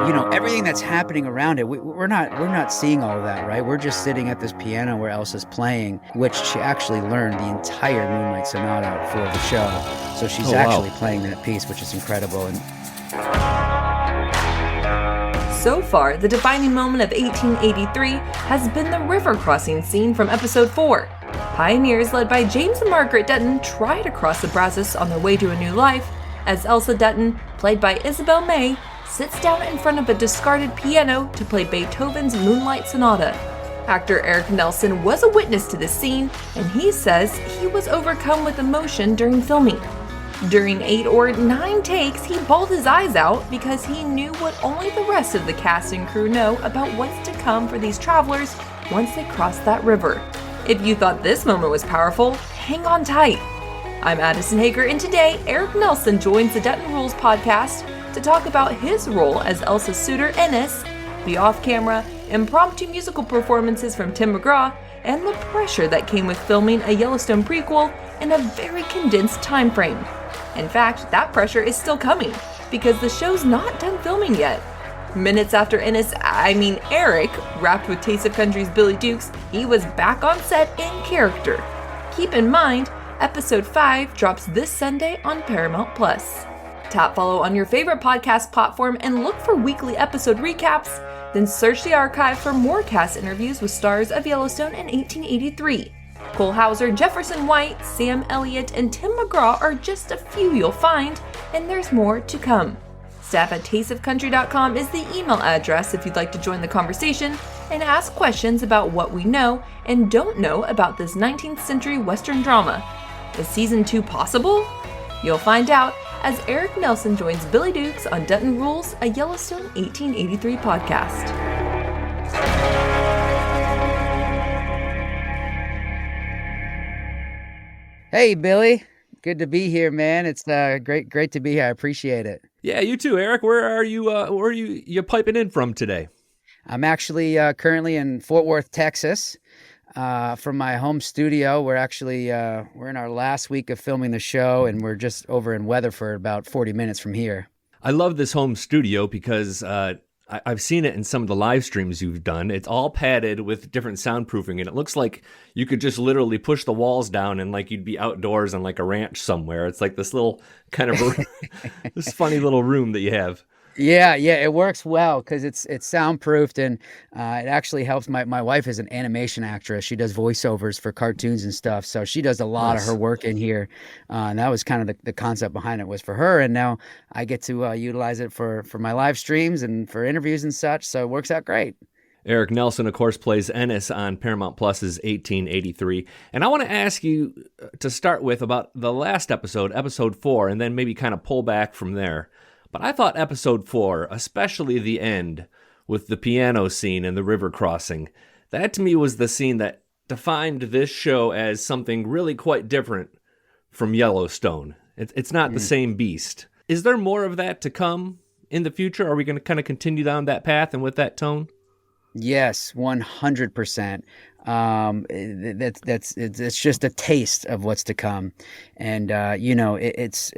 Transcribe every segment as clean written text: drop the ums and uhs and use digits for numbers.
everything that's happening around it, we're not seeing all of that, right? We're just sitting at this piano where Elsa's playing, which she actually learned the entire Moonlight Sonata for the show. So she's actually playing that piece, which is incredible. And so far, the defining moment of 1883 has been the river crossing scene from episode 4. Pioneers led by James and Margaret Dutton try to cross the Brazos on their way to a new life, as Elsa Dutton, played by Isabel May, sits down in front of a discarded piano to play Beethoven's Moonlight Sonata. Actor Eric Nelsen was a witness to this scene, and he says he was overcome with emotion during filming. During 8 or 9 takes, he bawled his eyes out because he knew what only the rest of the cast and crew know about what's to come for these travelers once they cross that river. If you thought this moment was powerful, hang on tight. I'm Addison Hager, and today, Eric Nelsen joins the Dutton Rules podcast to talk about his role as Elsa's suitor, Ennis, the off-camera, impromptu musical performances from Tim McGraw, and the pressure that came with filming a Yellowstone prequel in a very condensed time frame. In fact, that pressure is still coming, because the show's not done filming yet. Minutes after Eric, wrapped with Taste of Country's Billy Dukes, he was back on set in character. Keep in mind, Episode 5 drops this Sunday on Paramount+. Tap follow on your favorite podcast platform and look for weekly episode recaps, then search the archive for more cast interviews with stars of Yellowstone in 1883. Cole Hauser, Jefferson White, Sam Elliott, and Tim McGraw are just a few you'll find, and there's more to come. Staff at tasteofcountry.com is the email address if you'd like to join the conversation and ask questions about what we know and don't know about this 19th century Western drama. Is Season 2 possible? You'll find out as Eric Nelsen joins Billy Dukes on Dutton Rules, a Yellowstone 1883 podcast. hey, Billy, good to be here, man. It's great to be here. I appreciate it. Yeah, you too, Eric. Where are you? Where are you piping in from today? I'm actually currently in Fort Worth, Texas. From my home studio. We're actually we're in our last week of filming the show, and we're just over in Weatherford, about 40 minutes from here. I love this home studio because I've seen it in some of the live streams you've done. It's all padded with different soundproofing, and it looks like you could just literally push the walls down and like you'd be outdoors on like a ranch somewhere. It's like this little kind of this funny little room that you have. Yeah, it works well because it's soundproofed, and it actually helps. My wife is an animation actress. She does voiceovers for cartoons and stuff, so she does a lot of her work in here. And that was kind of the concept behind it was for her, and now I get to utilize it for my live streams and for interviews and such, so it works out great. Eric Nelsen, of course, plays Ennis on Paramount Plus's 1883. And I want to ask you to start with about the last episode, episode 4, and then maybe kind of pull back from there. But I thought episode 4, especially the end with the piano scene and the river crossing, that to me was the scene that defined this show as something really quite different from Yellowstone. It's not the same beast. Is there more of that to come in the future? Are we going to kind of continue down that path and with that tone? Yes, 100%. It's just a taste of what's to come, and it's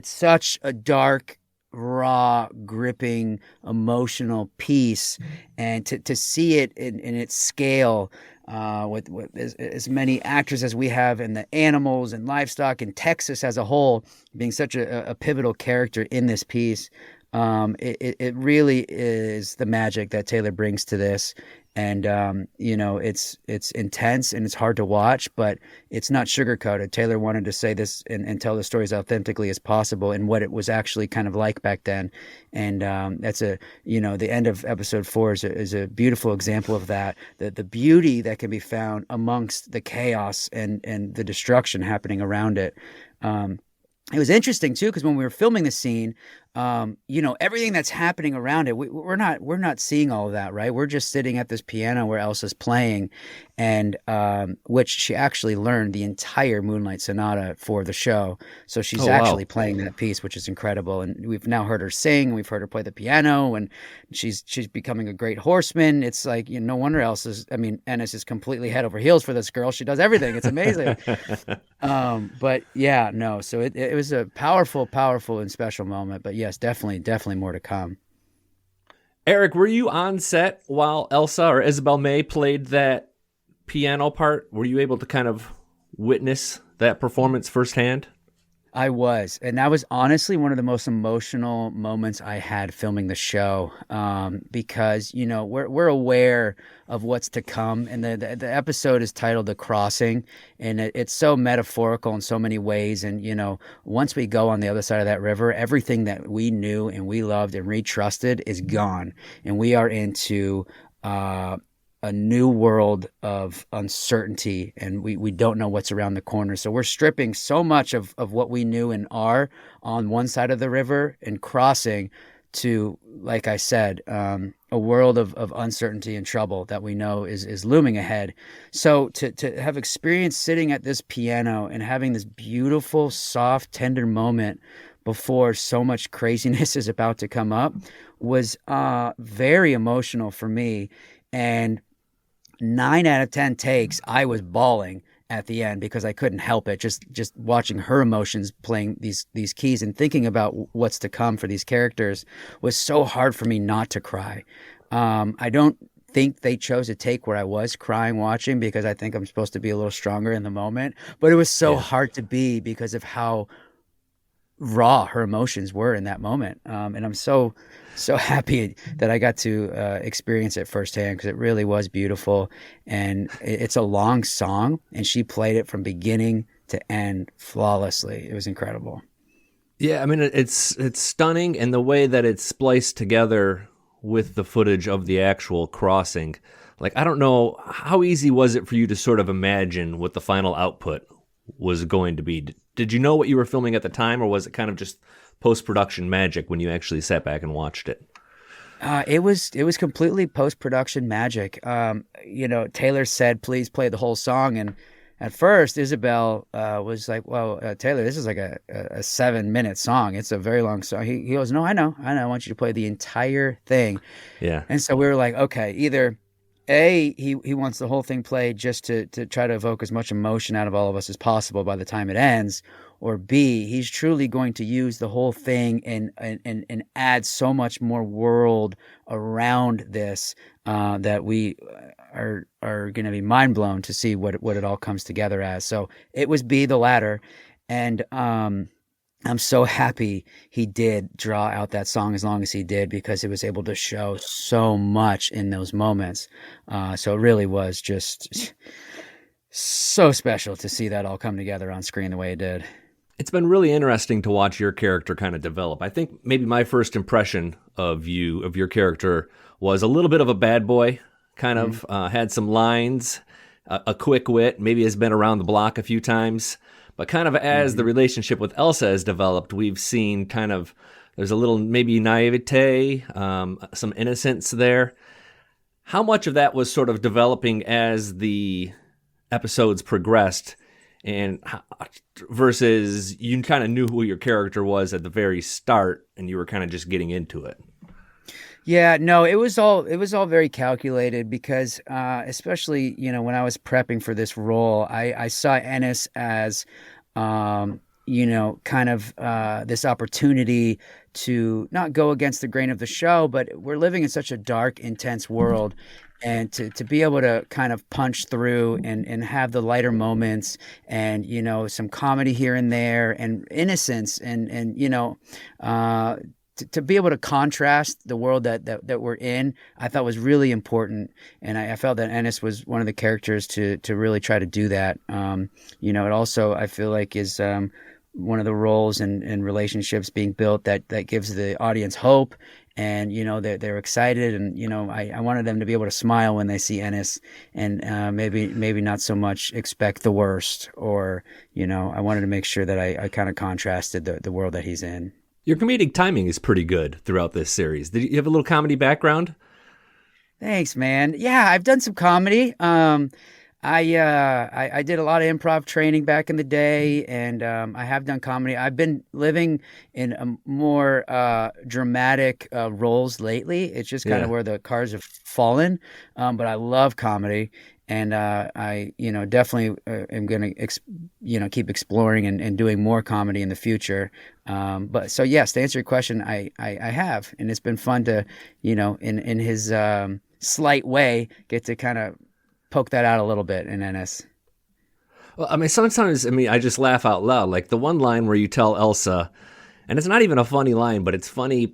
such a dark, raw, gripping, emotional piece, and to see it in its scale, with as many actors as we have, and the animals and livestock in Texas as a whole being such a pivotal character in this piece. It really is the magic that Taylor brings to this, and it's intense and it's hard to watch, but it's not sugarcoated. Taylor wanted to say this and tell the story as authentically as possible and what it was actually kind of like back then, and that's the end of episode 4 is a beautiful example of that. The beauty that can be found amongst the chaos and the destruction happening around it. It was interesting too, because when we were filming the scene, everything that's happening around it, we're not seeing all of that, right? We're just sitting at this piano where Elsa's playing, and which she actually learned the entire Moonlight Sonata for the show. So she's actually playing that piece, which is incredible. And we've now heard her sing, we've heard her play the piano, and she's becoming a great horseman. It's like, no wonder Ennis is completely head over heels for this girl. She does everything. It's amazing. But yeah, no. So it was a powerful and special moment. But yes, definitely more to come. Eric, were you on set while Elsa or Isabel May played that piano part? Were you able to kind of witness that performance firsthand? I was, and that was honestly one of the most emotional moments I had filming the show, because we're aware of what's to come, and the episode is titled "The Crossing," and it's so metaphorical in so many ways. And once we go on the other side of that river, everything that we knew and we loved and we trusted is gone, and we are into a new world of uncertainty, and we don't know what's around the corner. So we're stripping so much of what we knew and are on one side of the river and crossing to, like I said, a world of uncertainty and trouble that we know is looming ahead. So to have experience sitting at this piano and having this beautiful, soft, tender moment before so much craziness is about to come up was very emotional for me. And 9 out of 10 takes, I was bawling at the end because I couldn't help it. Just watching her emotions playing these keys and thinking about what's to come for these characters was so hard for me not to cry. I don't think they chose a take where I was crying watching because I think I'm supposed to be a little stronger in the moment, but it was so hard to be because of how raw her emotions were in that moment. And I'm so happy that I got to experience it firsthand because it really was beautiful. And it's a long song, and she played it from beginning to end flawlessly. It was incredible. Yeah, I mean it's stunning, and the way that it's spliced together with the footage of the actual crossing. Like, I don't know, how easy was it for you to sort of imagine what the final output was going to be? Did you know what you were filming at the time, or was it kind of just post-production magic when you actually sat back and watched it? It was completely post-production magic. Taylor said, "Please play the whole song," and at first, Isabel was like, "Well, Taylor, this is like a 7-minute song. It's a very long song." He goes, "No, I know. I want you to play the entire thing." Yeah. And so we were like, okay, either A, he wants the whole thing played just to try to evoke as much emotion out of all of us as possible by the time it ends, or B, he's truly going to use the whole thing and add so much more world around this that we are going to be mind blown to see what it all comes together as. So it was B, the latter, and I'm so happy he did draw out that song as long as he did because it was able to show so much in those moments. So it really was just so special to see that all come together on screen the way it did. It's been really interesting to watch your character kind of develop. I think maybe my first impression of your character, was a little bit of a bad boy, kind of had some lines, a quick wit, maybe has been around the block a few times. But kind of as the relationship with Elsa has developed, we've seen kind of, there's a little maybe naivete, some innocence there. How much of that was sort of developing as the episodes progressed, and versus you kind of knew who your character was at the very start and you were kind of just getting into it? Yeah, no, it was all very calculated because especially, when I was prepping for this role, I saw Ennis as kind of this opportunity to not go against the grain of the show, but we're living in such a dark, intense world. And to be able to kind of punch through and have the lighter moments and, some comedy here and there and innocence and to be able to contrast the world that we're in, I thought was really important. And I felt that Ennis was one of the characters to really try to do that. It also, I feel like, is one of the roles and relationships being built that gives the audience hope. And, they're excited. And, I wanted them to be able to smile when they see Ennis and maybe not so much expect the worst. Or, I wanted to make sure that I kind of contrasted the world that he's in. Your comedic timing is pretty good throughout this series. Did you have a little comedy background? Thanks, man. Yeah, I've done some comedy. I did a lot of improv training back in the day, and I have done comedy. I've been living in a more dramatic roles lately. It's just kind of where the cards have fallen. But I love comedy. and I definitely am going to keep exploring and doing more comedy in the future. But so yes, to answer your question, I have, and it's been fun to in his slight way get to kind of poke that out a little bit in Ennis. Well, I mean, sometimes, I just laugh out loud. Like the one line where you tell Elsa, and it's not even a funny line, but it's funny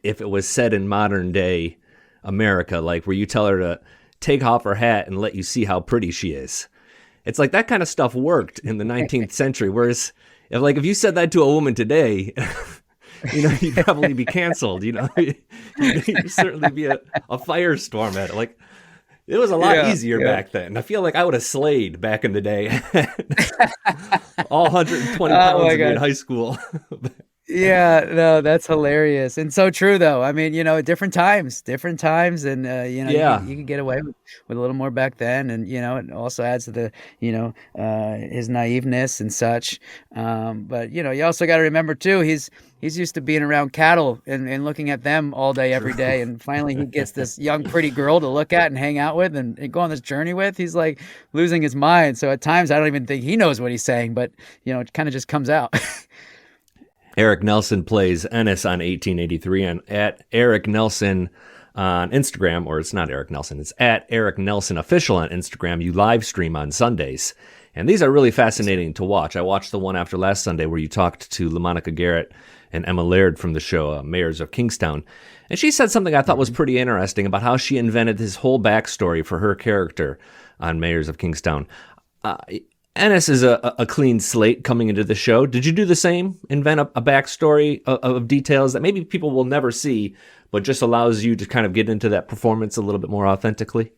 if it was said in modern day America, like where you tell her to take off her hat and let you see how pretty she is. It's like that kind of stuff worked in the 19th century. Whereas if you said that to a woman today, you'd probably be canceled, you'd certainly be a firestorm at it. Like, it was a lot easier back then. I feel like I would have slayed back in the day. All 120 pounds of me in high school. Yeah, no, that's hilarious and so true though. I mean, different times, and you could get away with a little more back then, and it also adds to the his naiveness and such. But you also got to remember too, he's used to being around cattle and looking at them all day every day, and finally he gets this young pretty girl to look at and hang out with and go on this journey with. He's like losing his mind. So at times I don't even think he knows what he's saying, but it kind of just comes out. Eric Nelsen plays Ennis on 1883, and at Eric Nelsen on Instagram, or it's not Eric Nelsen, it's at Eric Nelsen Official on Instagram. You live stream on Sundays. And these are really fascinating to watch. I watched the one after last Sunday where you talked to LaMonica Garrett and Emma Laird from the show, Mayors of Kingstown. And she said something I thought was pretty interesting about how she invented this whole backstory for her character on Mayors of Kingstown. Ennis is a clean slate coming into the show. Did you do the same? Invent a backstory of details that maybe people will never see, but just allows you to kind of get into that performance a little bit more authentically?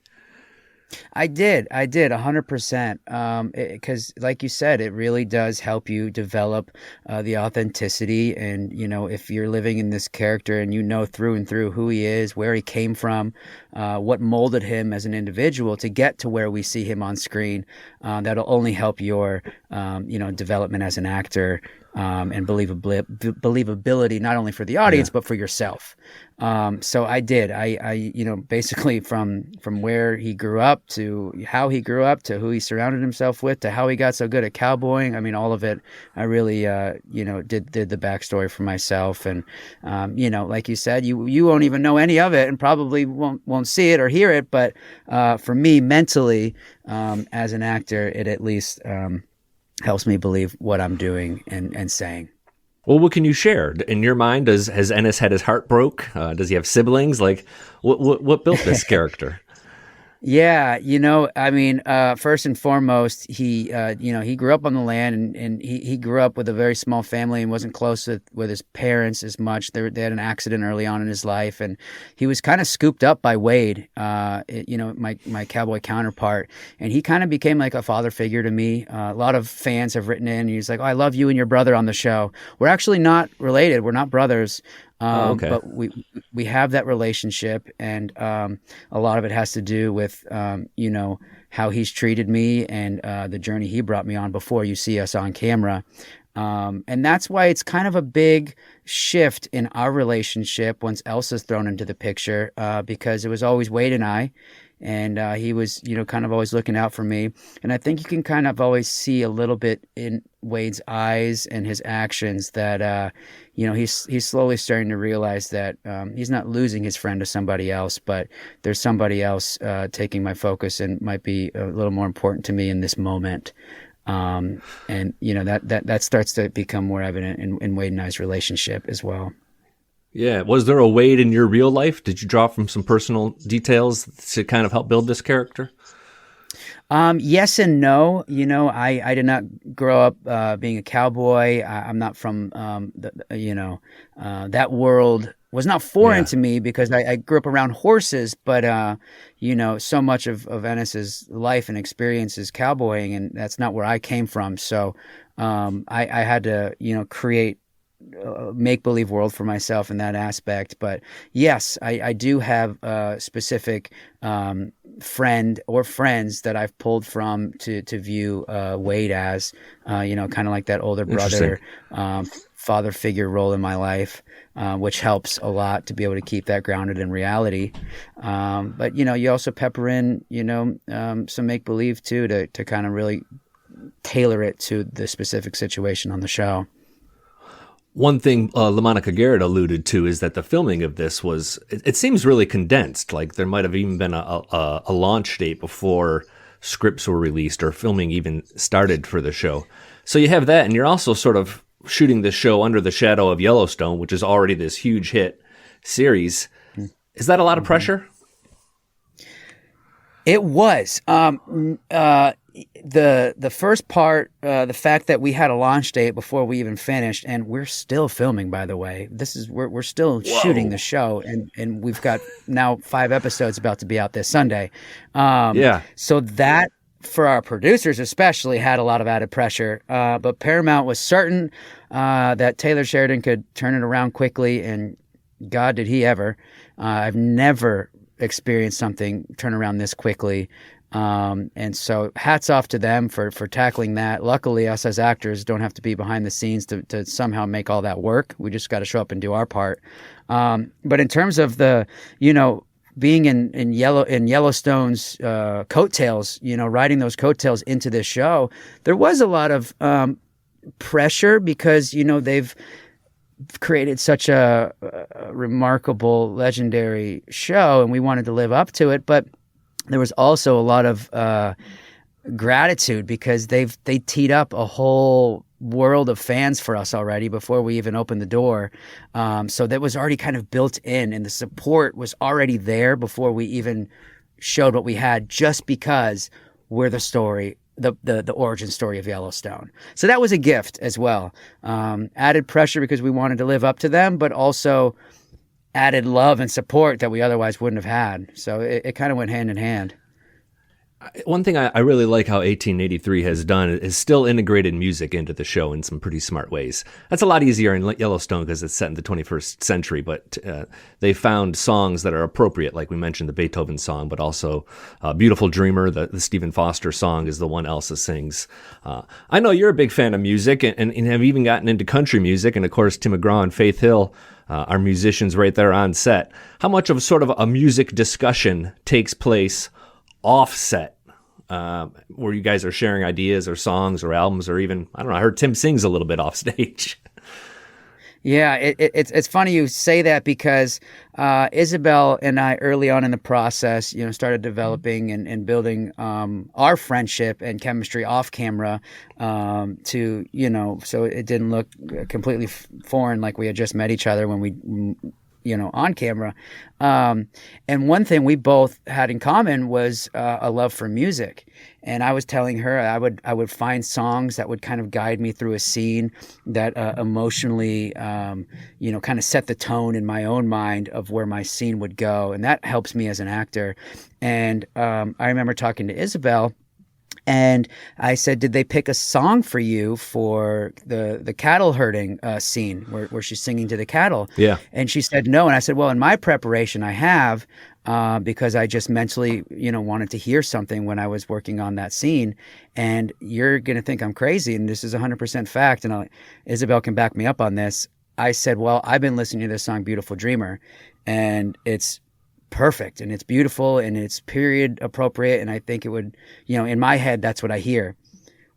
I did 100%. Because like you said, it really does help you develop the authenticity. And, if you're living in this character and through and through who he is, where he came from, what molded him as an individual to get to where we see him on screen, that'll only help your, development as an actor. And believability, not only for the audience, but for yourself. So I did. I basically from where he grew up to how he grew up to who he surrounded himself with to how he got so good at cowboying. I mean, all of it. I really, did the backstory for myself. And, like you said, you won't even know any of it and probably won't see it or hear it. But for me, mentally, as an actor, it at least helps me believe what I'm doing and saying. Well, what can you share? In your mind, has Ennis had his heart broke? Does he have siblings? Like, what built this character? Yeah, first and foremost, he grew up on the land and he grew up with a very small family and wasn't close with his parents as much. They had an accident early on in his life, and he was kind of scooped up by Wade, my cowboy counterpart, and he kind of became like a father figure to me. A lot of fans have written in, and he's like, "Oh, I love you and your brother on the show." We're actually not related. We're not brothers. Okay. But we have that relationship, and a lot of it has to do with how he's treated me and the journey he brought me on before you see us on camera. And that's why it's kind of a big shift in our relationship once Elsa's thrown into the picture, because it was always Wade and I. And he was, kind of always looking out for me. And I think you can kind of always see a little bit in Wade's eyes and his actions that, he's slowly starting to realize that he's not losing his friend to somebody else, but there's somebody else taking my focus and might be a little more important to me in this moment. And that starts to become more evident in Wade and I's relationship as well. Yeah. Was there a Wade in your real life? Did you draw from some personal details to kind of help build this character? Yes and no. I did not grow up being a cowboy. I'm not from that world was not foreign to me because I grew up around horses, but so much of Ennis's life and experience is cowboying, and that's not where I came from. So I had to create make-believe world for myself in that aspect. But yes, I do have a specific friend or friends that I've pulled from to view Wade as, kind of like that older brother father figure role in my life, which helps a lot to be able to keep that grounded in reality. But you also pepper in, some make believe too, to kind of really tailor it to the specific situation on the show. One thing LaMonica Garrett alluded to is that the filming of this it seems really condensed. Like there might have even been a launch date before scripts were released or filming even started for the show. So you have that, and you're also sort of shooting the show under the shadow of Yellowstone, which is already this huge hit series. Is that a lot of pressure? It was. The first part, the fact that we had a launch date before we even finished, and we're still filming, by the way. We're still shooting the show, and we've got now 5 episodes about to be out this Sunday. So that, for our producers especially, had a lot of added pressure. But Paramount was certain that Taylor Sheridan could turn it around quickly, and God, did he ever. I've never experienced something turn around this quickly. And so hats off to them for tackling that. Luckily, us as actors don't have to be behind the scenes to somehow make all that work. We just got to show up and do our part. But in terms of the, being in Yellowstone's coattails, riding those coattails into this show, there was a lot of pressure because, they've created such a remarkable, legendary show, and we wanted to live up to it. But there was also a lot of gratitude because they teed up a whole world of fans for us already before we even opened the door. So that was already kind of built in, and the support was already there before we even showed what we had, just because we're the story, the origin story of Yellowstone. So that was a gift as well. Added pressure because we wanted to live up to them, but also added love and support that we otherwise wouldn't have had. So it kind of went hand in hand. One thing I really like how 1883 has done is still integrated music into the show in some pretty smart ways. That's a lot easier in Yellowstone because it's set in the 21st century, but they found songs that are appropriate, like we mentioned the Beethoven song, but also Beautiful Dreamer, the Stephen Foster song is the one Elsa sings. I know you're a big fan of music and have even gotten into country music, and of course Tim McGraw and Faith Hill are musicians right there on set. How much of sort of a music discussion takes place offset, where you guys are sharing ideas or songs or albums, or even, I don't know, I heard Tim sings a little bit off stage. Yeah, it's funny you say that because Isabel and I, early on in the process, started developing and building our friendship and chemistry off camera to, so it didn't look completely foreign like we had just met each other when we on camera. And one thing we both had in common was a love for music. And I was telling her I would find songs that would kind of guide me through a scene that emotionally, kind of set the tone in my own mind of where my scene would go. And that helps me as an actor. And I remember talking to Isabel, and I said, did they pick a song for you for the cattle herding scene where she's singing to the cattle? Yeah. And she said, no. And I said, well, in my preparation, I have, because I just mentally, wanted to hear something when I was working on that scene. And you're going to think I'm crazy, and this is 100% fact. And Isabel can back me up on this. I said, well, I've been listening to this song, Beautiful Dreamer, and it's perfect, and it's beautiful, and it's period appropriate, and I think it would, in my head, that's what I hear.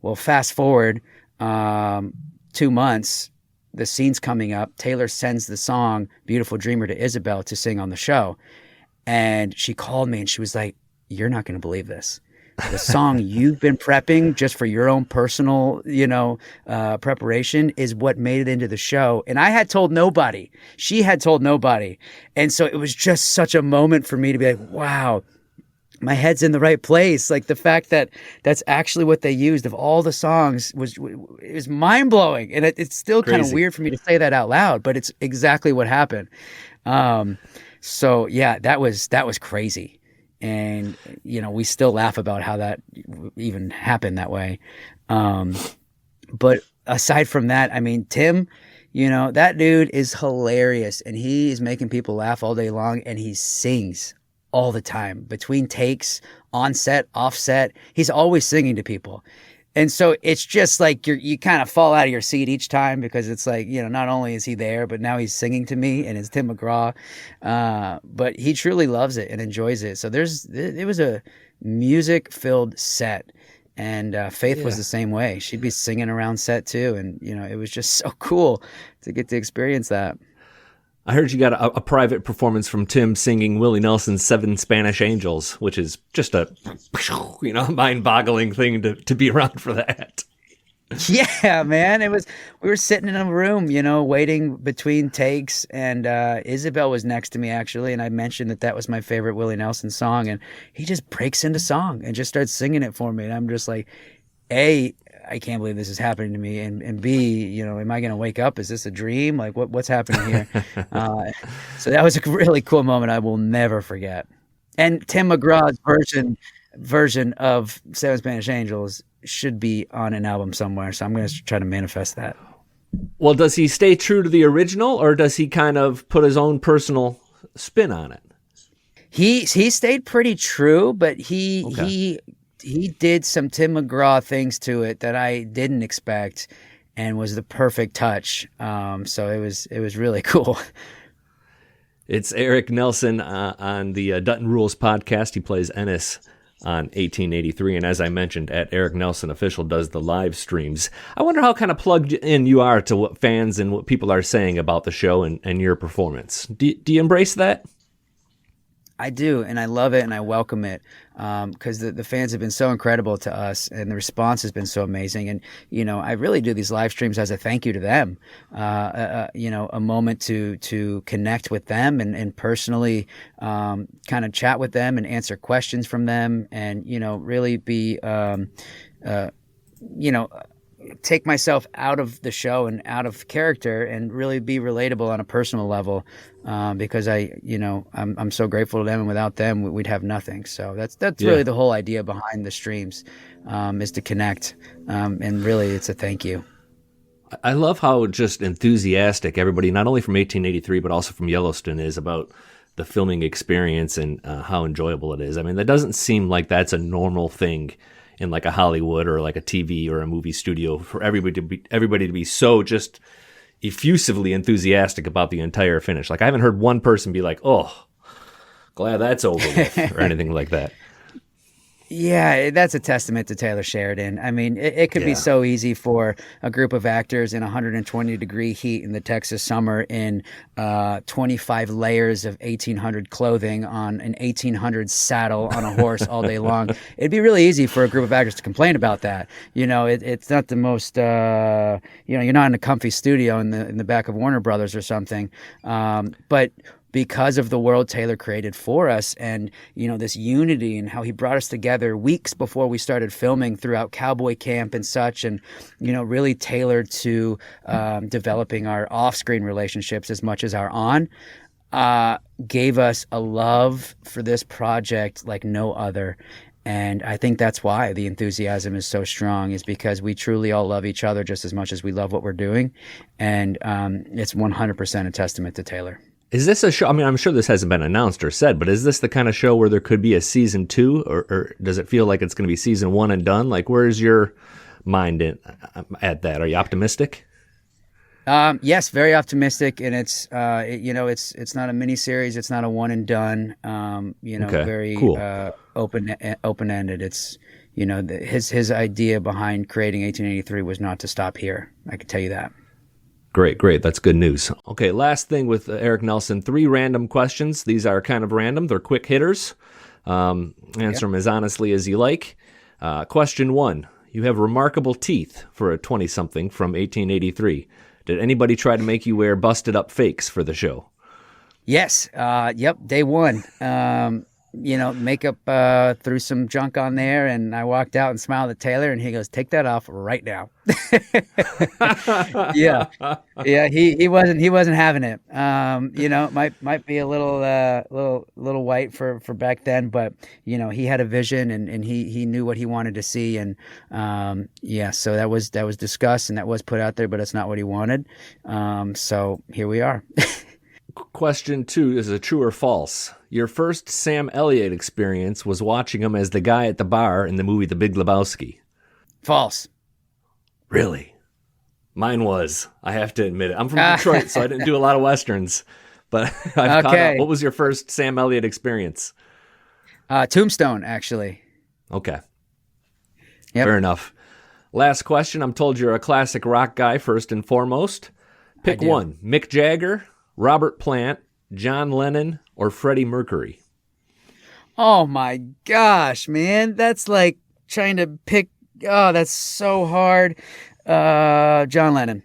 Well, fast forward 2 months, the scene's coming up. Taylor sends the song Beautiful Dreamer to Isabel to sing on the show, and she called me and she was like, you're not going to believe this. The song you've been prepping just for your own personal, preparation is what made it into the show. And I had told nobody. She had told nobody. And so it was just such a moment for me to be like, wow, my head's in the right place. Like the fact that that's actually what they used of all the songs was mind blowing. And it's still kind of weird for me to say that out loud, but it's exactly what happened. So yeah, that was crazy. And, we still laugh about how that even happened that way. But aside from that, I mean, Tim, that dude is hilarious, and he is making people laugh all day long, and he sings all the time between takes, on set, off set. He's always singing to people. And so it's just like you kind of fall out of your seat each time because it's like, not only is he there, but now he's singing to me and it's Tim McGraw. But he truly loves it and enjoys it. So it was a music filled set. And Faith was the same way. She'd be singing around set too. And, it was just so cool to get to experience that. I heard you got a private performance from Tim singing Willie Nelson's Seven Spanish Angels, which is just a, mind-boggling thing to be around for that. Yeah, man. We were sitting in a room, waiting between takes, and Isabel was next to me actually, and I mentioned that was my favorite Willie Nelson song, and he just breaks into song and just starts singing it for me, and I'm just like, A, I can't believe this is happening to me, and B, am I going to wake up? Is this a dream? Like, what's happening here? So that was a really cool moment I will never forget. And Tim McGraw's version of Seven Spanish Angels should be on an album somewhere, so I'm going to try to manifest that. Well, does he stay true to the original, or does he kind of put his own personal spin on it? He stayed pretty true, but he did some Tim McGraw things to it that I didn't expect, and was the perfect touch. So it was really cool. It's Eric Nelsen on the Dutton Rules podcast. He plays Ennis on 1883, and as I mentioned, at Eric Nelsen Official does the live streams. I wonder how kind of plugged in you are to what fans and what people are saying about the show and your performance. Do you embrace that? I do, and I love it, and I welcome it, because the fans have been so incredible to us, and the response has been so amazing. And I really do these live streams as a thank you to them, a moment to connect with them and personally kind of chat with them and answer questions from them, and really be take myself out of the show and out of character and really be relatable on a personal level, because I'm so grateful to them, and without them we'd have nothing. So that's really the whole idea behind the streams, is to connect, and really it's a thank you. I love how just enthusiastic everybody, not only from 1883 but also from Yellowstone, is about the filming experience and how enjoyable it is. I mean, that doesn't seem like that's a normal thing in like a Hollywood or like a TV or a movie studio, for everybody to be so just effusively enthusiastic about the entire finish. Like, I haven't heard one person be like, "Oh, glad that's over with," or anything like that. Yeah, that's a testament to Taylor Sheridan. I mean, it could be so easy for a group of actors in 120-degree heat in the Texas summer in 25 layers of 1800 clothing on an 1800 saddle on a horse all day long. It'd be really easy for a group of actors to complain about that. It's not the most, you're not in a comfy studio in the back of Warner Brothers or something. But because of the world Taylor created for us, and this unity, and how he brought us together weeks before we started filming throughout cowboy camp and such, and really tailored to developing our off-screen relationships as much as our on, gave us a love for this project like no other. And I think that's why the enthusiasm is so strong, is because we truly all love each other just as much as we love what we're doing. And it's 100% a testament to Taylor. Is this a show? I mean, I'm sure this hasn't been announced or said, but is this the kind of show where there could be a season 2, or does it feel like it's going to be season 1 and done? Like, where's your mind at that? Are you optimistic? Yes, very optimistic, and it's it's not a mini series, it's not a one and done. Okay, very cool. Open ended. It's his idea behind creating 1883 was not to stop here. I can tell you that. Great. That's good news. Okay, last thing with Eric Nelsen, 3 random questions. These are kind of random. They're quick hitters. Answer them as honestly as you like. Question 1, you have remarkable teeth for a 20-something from 1883. Did anybody try to make you wear busted up fakes for the show? Yes. Yep. Day one. Makeup threw some junk on there, and I walked out and smiled at Taylor, and he goes, "Take that off right now." Yeah. He wasn't having it. Might be a little white for back then, but he had a vision, and he knew what he wanted to see, and so that was discussed, and that was put out there, but it's not what he wanted. So here we are. Question 2 is a true or false. Your first Sam Elliott experience was watching him as the guy at the bar in the movie The Big Lebowski. False. Really? Mine was. I have to admit it. I'm from Detroit, so I didn't do a lot of Westerns. But I've caught up. What was your first Sam Elliott experience? Tombstone, actually. Okay. Yep. Fair enough. Last question. I'm told you're a classic rock guy first and foremost. Pick one. Mick Jagger, Robert Plant, John Lennon, or Freddie Mercury? Oh my gosh, man. That's like trying to pick. Oh, that's so hard. John Lennon.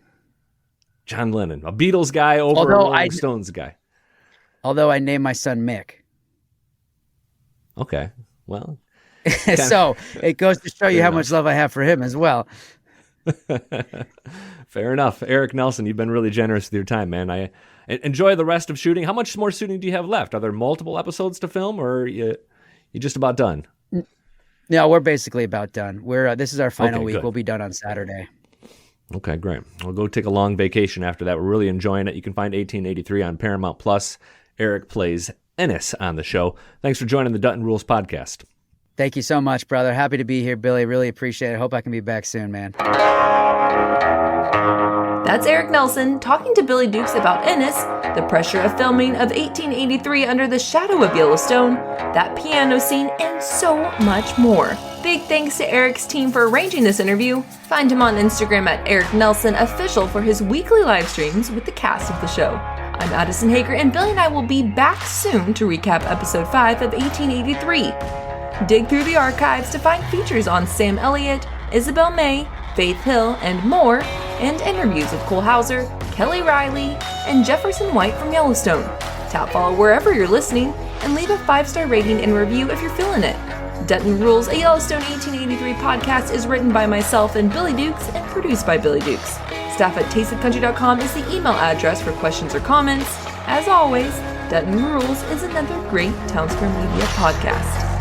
John Lennon. A Beatles guy over a Rolling Stones guy. Although I named my son Mick. Okay. Well. So it goes to show you how much love I have for him as well. Fair enough. Eric Nelsen, you've been really generous with your time, man. I enjoy the rest of shooting. How much more shooting do you have left? Are there multiple episodes to film, or are you just about done? No, we're basically about done. This is our final week. Good. We'll be done on Saturday. Okay, great. We'll go take a long vacation after that. We're really enjoying it. You can find 1883 on Paramount Plus. Eric plays Ennis on the show. Thanks for joining the Dutton Rules podcast. Thank you so much, brother. Happy to be here, Billy. Really appreciate it. Hope I can be back soon, man. That's Eric Nelsen talking to Billy Dukes about Ennis, the pressure of filming of 1883 under the shadow of Yellowstone, that piano scene, and so much more. Big thanks to Eric's team for arranging this interview. Find him on Instagram at Eric Nelsen Official for his weekly live streams with the cast of the show. I'm Addison Hager, and Billy and I will be back soon to recap episode 5 of 1883. Dig through the archives to find features on Sam Elliott, Isabel May, Faith Hill, and more, and interviews with Cole Hauser, Kelly Riley, and Jefferson White from Yellowstone. Tap follow wherever you're listening, and leave a 5-star rating and review if you're feeling it. Dutton Rules, a Yellowstone 1883 podcast, is written by myself and Billy Dukes and produced by Billy Dukes. Staff at tasteofcountry.com is the email address for questions or comments. As always, Dutton Rules is another great Townsquare Media podcast.